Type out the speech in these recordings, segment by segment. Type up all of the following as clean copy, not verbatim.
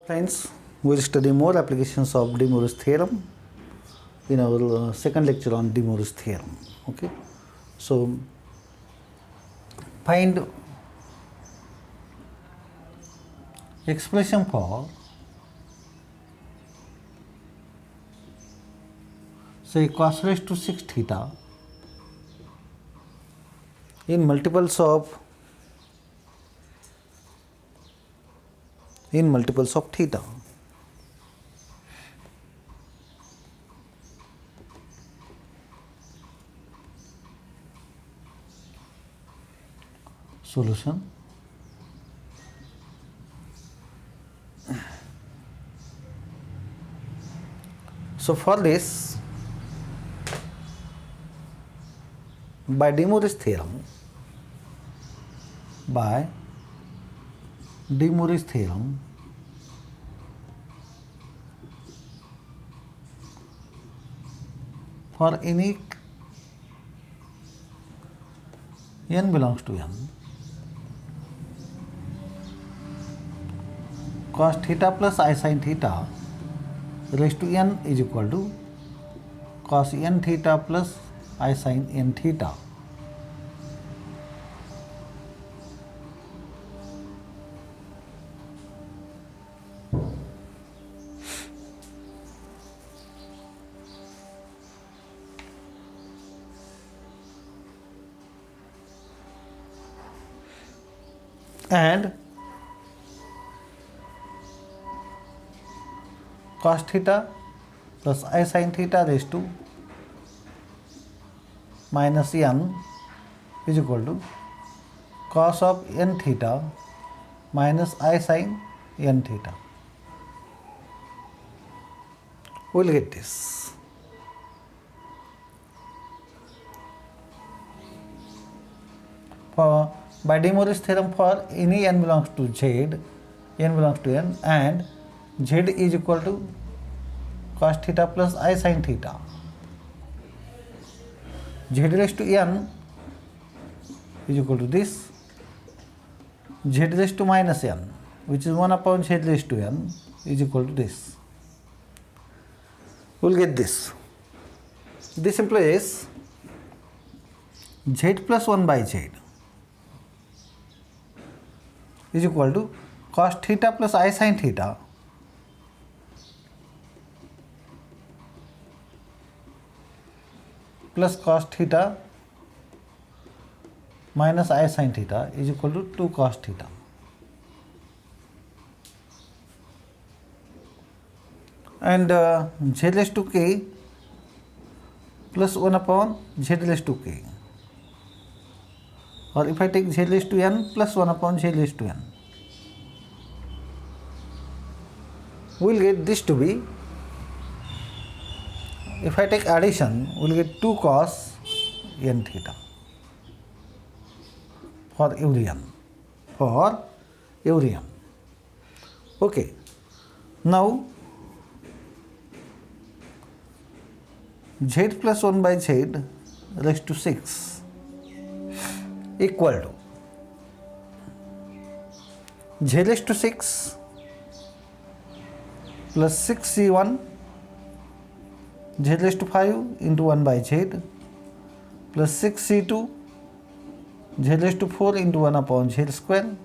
Friends, we will study more applications of De Moivre's theorem in our second lecture on De Moivre's theorem. Okay, so find expression for say cos raised to 6 theta in multiples of theta. Solution. So for this, by De Moivre's theorem, for any n belongs to n, cos theta plus I sin theta raised to n is equal to cos n theta plus I sin n theta. And cos theta plus I sin theta raised to minus n is equal to cos of n theta minus I sin n theta. We will get this. By De Moivre's theorem, for any n belongs to z, n belongs to n, and z is equal to cos theta plus I sin theta. Z raised to n is equal to this, z raised to minus n, which is 1 upon z raised to n, is equal to this. We will get this. This implies z plus 1 by z is equal to cos theta plus I sin theta plus cos theta minus I sin theta is equal to 2 cos theta. And z raised to k plus 1 upon z raised to k. Or if I take z raised to n plus 1 upon z raised to n, we will get this to be, if I take addition, we will get 2 cos n theta for every n. Okay. Now, z plus 1 by z raised to 6 equal to z raised to 6 plus 6c1 z raised to 5 into 1 by z plus 6c2 z raised to 4 into 1 upon z square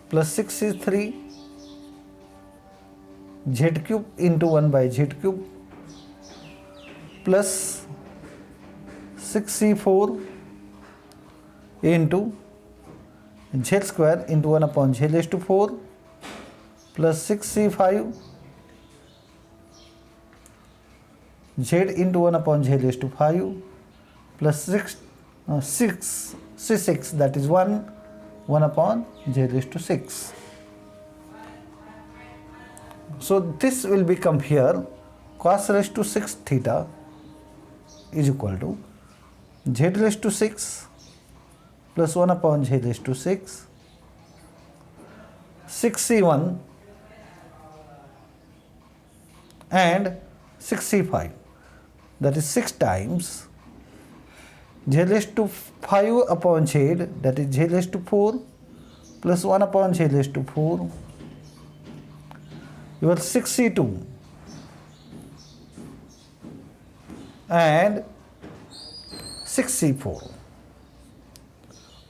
plus 6c3 z cube into 1 by z cube plus 6c4 into z square into 1 upon z raised to 4 plus 6c5 z into 1 upon z raised to 5 plus 6c6, that is 1 upon z raised to 6. So this will become here cos raised to 6 theta is equal to z raised to 6 plus 1 upon z raised to 6, 6c1 and 6c5, that is 6 times z raised to 5 upon z, that is z raised to 4 plus 1 upon z raised to 4 your 6c2 and 6c4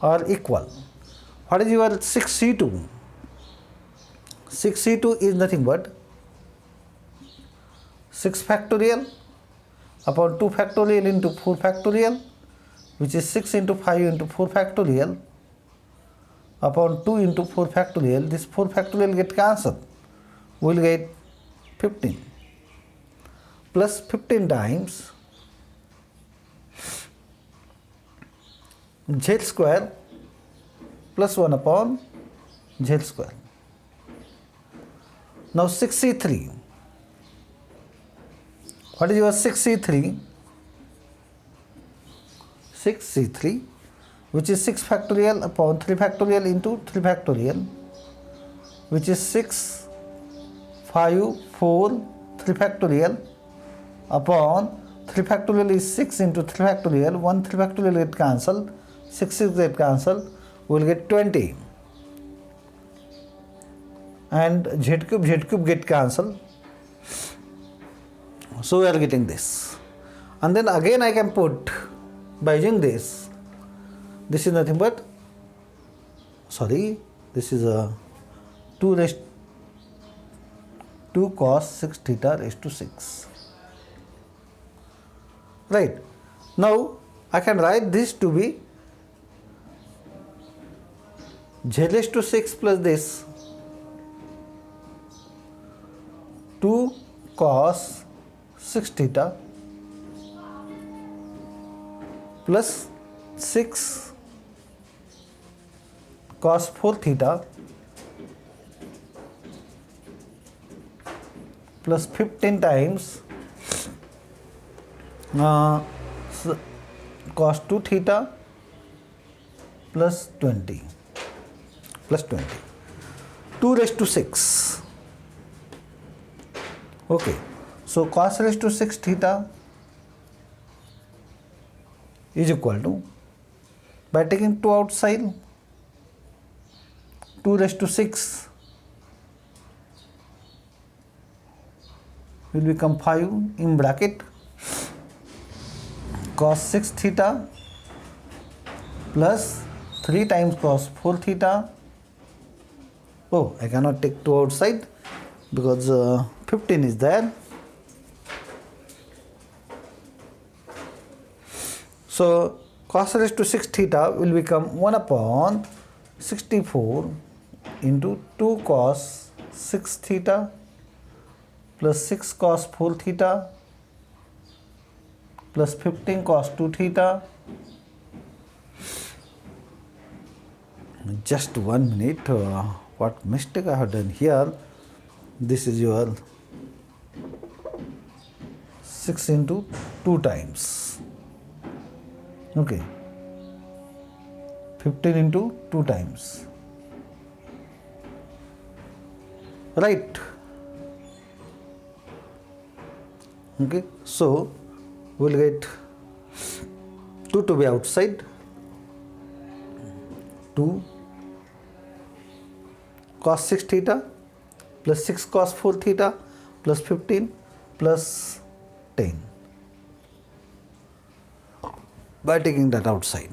are equal. What is your 6c2? 6c2 is nothing but 6 factorial upon 2 factorial into 4 factorial, which is 6 into 5 into 4 factorial upon 2 into 4 factorial. This 4 factorial get cancelled. We will get 15 plus 15 times z square plus 1 upon z square. Now 6c3. What is your 6c3? 6c3, which is 6 factorial upon 3 factorial into 3 factorial, which is 6, 5, 4, 3 factorial upon 3 factorial is 6 into 3 factorial. 1 3 factorial get cancelled, 6 get cancelled, we will get 20. And z cube get cancelled. So we are getting this. And then again I can put, by using this is nothing but, this is a 2 cos 6 theta raised to 6. Right. Now I can write this to be z raised to 6 plus this 2 cos 6 theta plus 6 cos 4 theta plus 15 times cos 2 theta plus 20 2 raised to 6. Okay, so cos raised to 6 theta is equal to, by taking 2 outside, 2 raised to 6 will become 5 in bracket cos 6 theta plus 3 times cos 4 theta. Oh, I cannot take 2 outside because 15 is there. So cos raised to 6 theta will become 1 upon 64 into 2 cos 6 theta plus 6 cos 4 theta plus 15 cos 2 theta. Just 1 minute, what mistake I have done here. This is your 6 into 2 times. Okay, 15 into 2 times. Right. Okay, so we'll get 2 to be outside. 2 cos 6 theta plus 6 cos 4 theta plus 15 plus 10 by taking that outside.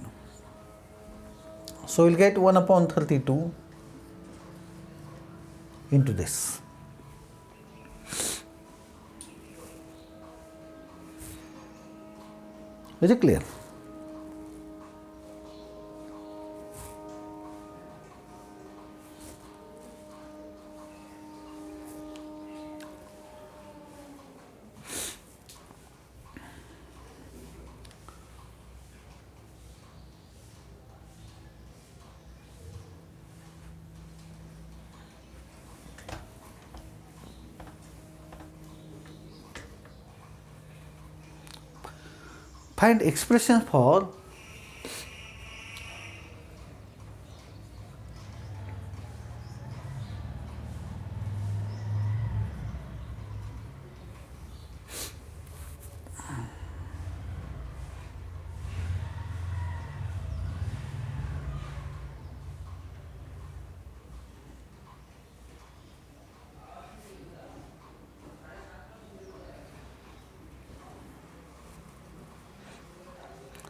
So we'll get 1 upon 32 into this. Is it clear? Find expression for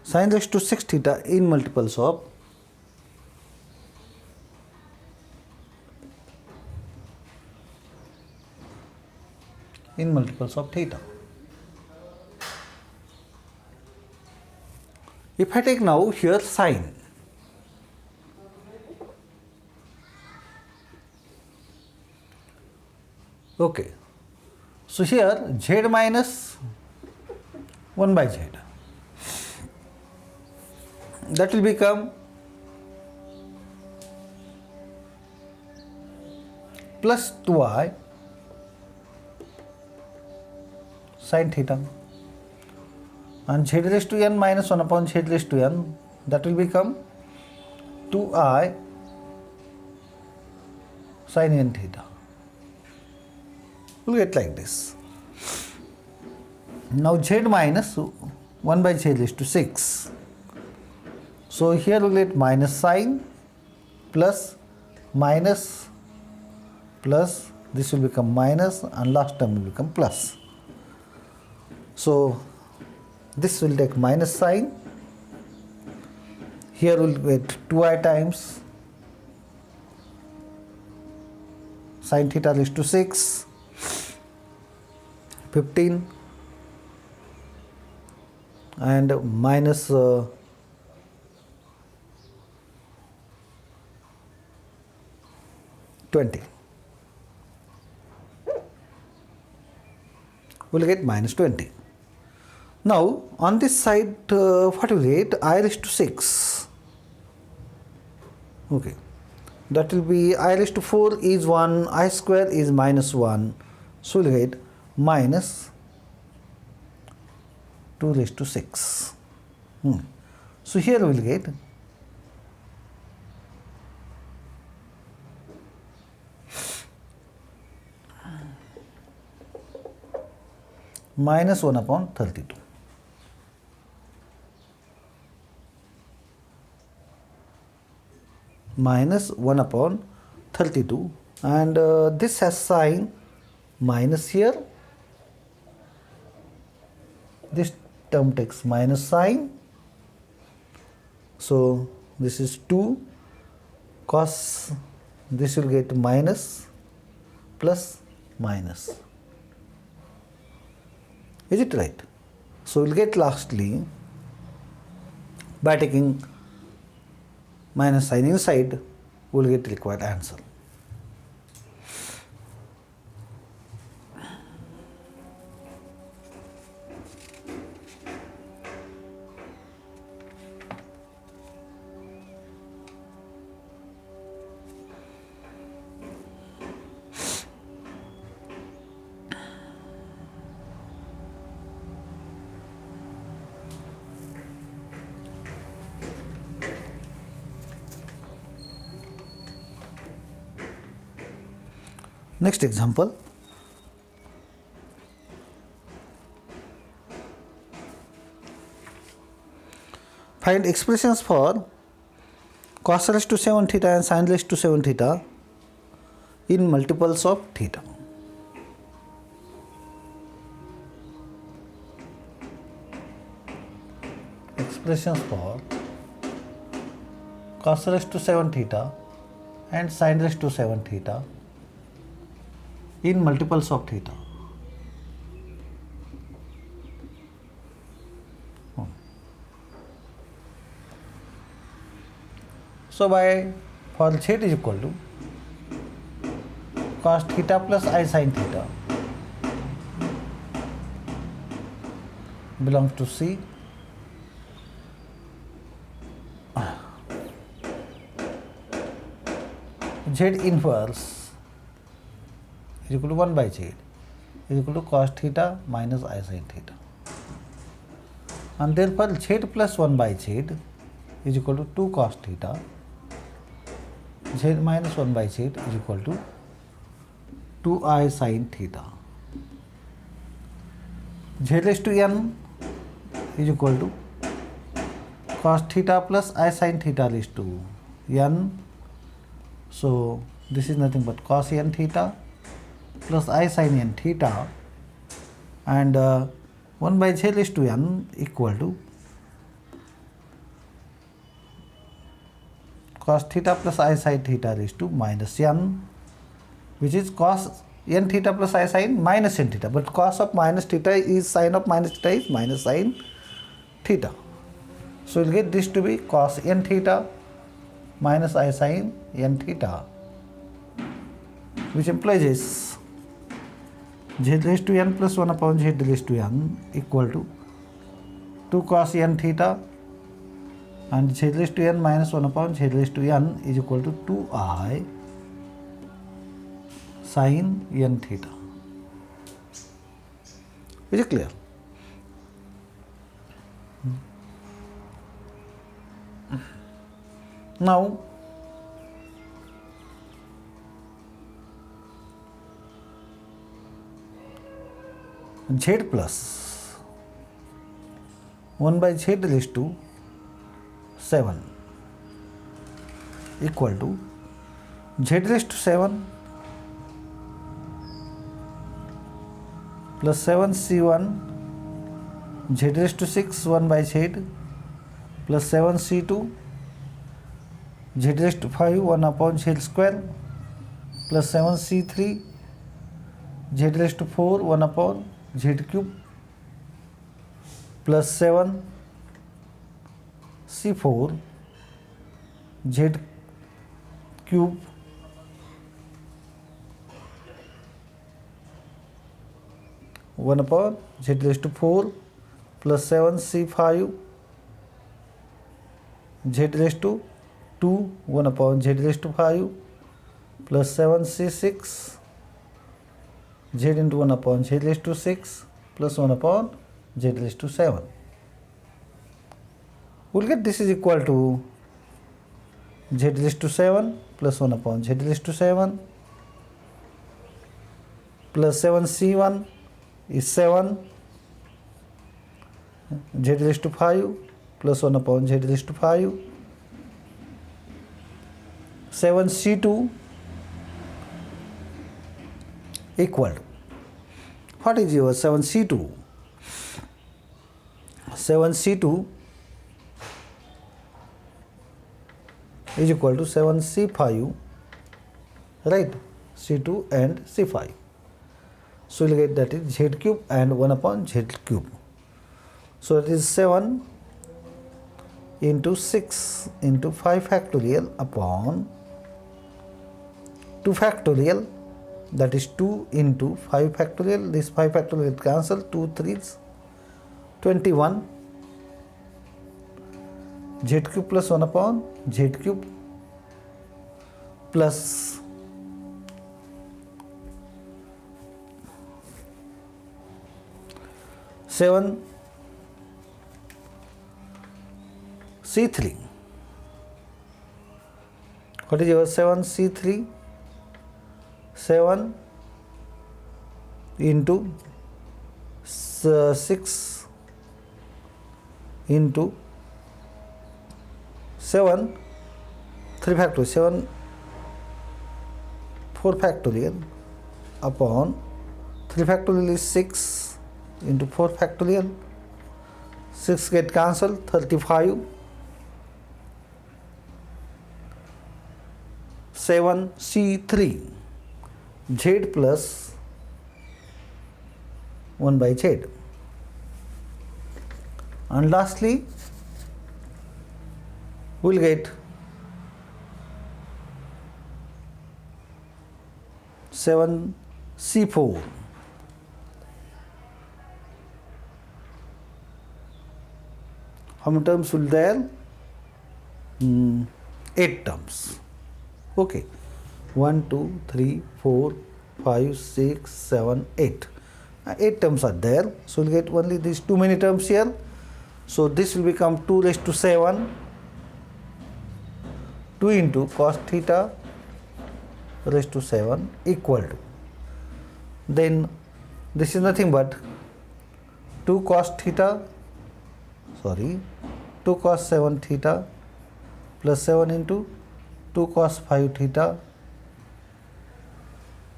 sin raised to 6 theta in multiples of theta. If I take now here sine, okay, so here z minus 1 by z, that will become plus 2i sin theta, and z raised to n minus 1 upon z raised to n, that will become 2i sin n theta. We'll get like this. Now z minus 1 by z raised to 6. So here we'll get minus sine plus minus plus, this will become minus, and last term will become plus. So this will take minus sine. Here we'll get 2i times sin theta raised to 6, 15, and minus 20. We'll get minus 20. Now on this side, what will get? I raised to 6. Okay, that will be I raised to 4 is 1, I square is minus 1. So we'll get minus 2 raised to 6. So here we will get minus 1 upon 32. Minus 1 upon 32, and this has sign minus here. This term takes minus sign. So this is 2 cos, this will get minus plus minus. Is it right? So we'll get lastly, by taking minus sign inside, we'll get required answer. Next example. Find expressions for cos raised to 7 theta and sin raised to 7 theta in multiples of theta. Expressions for cos raised to 7 theta and sin raised to 7 theta in multiples of theta. So by for z is equal to cos theta plus I sin theta belongs to C. Z inverse is equal to 1 by z is equal to cos theta minus I sin theta, and therefore z plus 1 by z is equal to 2 cos theta, z minus 1 by z is equal to 2I sin theta. Z raised to n is equal to cos theta plus I sin theta raised to n. So this is nothing but cos n theta plus I sin n theta, and 1 by z raised to n equal to cos theta plus I sin theta raised to minus n, which is cos n theta plus I sin minus n theta. But cos of minus theta is sin of minus theta is minus sin theta. So we'll get this to be cos n theta minus I sin n theta, which implies is z raised to n plus 1 upon z raised to n equal to 2 cos n theta, and z raised to n minus 1 upon z raised to n is equal to 2i sin n theta. Is it clear? Now z plus 1 by z raised to 7 equal to z raised to 7 plus 7c1 z raised to 6 1 by z plus 7c2 z raised to 5 1 upon z square plus 7c3 z raised to 4 1 upon z cube plus 7 c4 z cube one upon z raised to 4 plus 7 c5 z raised to 2 1 upon z raised to 5 plus 7 c6 z into 1 upon z raised to 6 plus 1 upon z raised to 7. We'll get this is equal to z raised to 7 plus 1 upon z raised to 7 plus 7c1 is 7 z raised to 5 plus 1 upon z raised to 5 7c2 equal to, what is your 7c2? 7c2 is equal to 7c5, right? c2 and c5. So we'll get that is z cube and 1 upon z cube. So it is 7 into 6 into 5 factorial upon 2 factorial, that is 2 into 5 factorial. This 5 factorial cancel, 2 3s 21 z cube plus 1 upon z cube plus 7 c3. What is your 7 c3? 7 into 6 into 7 3 factorial 7 4 factorial upon 3 factorial is 6 into 4 factorial, 6 get cancelled, 35 7 c3 z plus 1 by z, and lastly we will get 7 c4 how many terms will there? 8 terms. Okay, 1 2 3 4 5 6 7 8. 8 terms are there, so we'll get only these too many terms here. So this will become 2 raised to 7 2 into cos theta raised to 7 equal to, then this is nothing but 2 cos theta, 2 cos 7 theta plus 7 into 2 cos 5 theta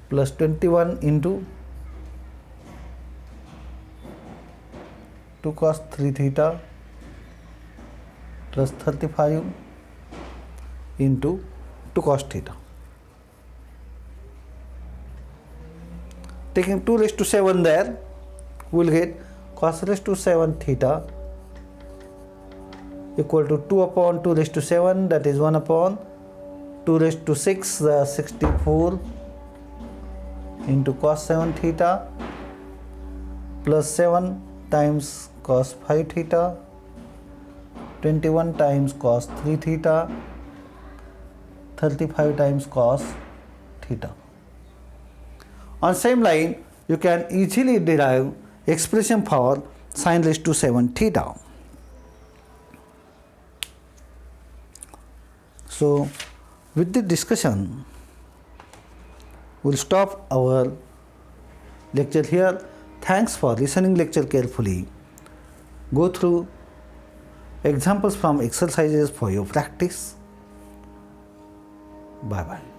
plus 21 into 2 cos 3 theta plus 35 into 2 cos theta. Taking 2 raised to 7 there, we will get cos raised to 7 theta equal to 2 upon 2 raised to 7, that is 1 upon 2 raised to 6, 64 into cos 7 theta plus 7 times cos 5 theta, 21 times cos 3 theta, 35 times cos theta. On same line, you can easily derive expression for sin raised to 7 theta. So, with the discussion, we'll stop our lecture here. Thanks for listening lecture carefully. Go through examples from exercises for your practice. Bye bye.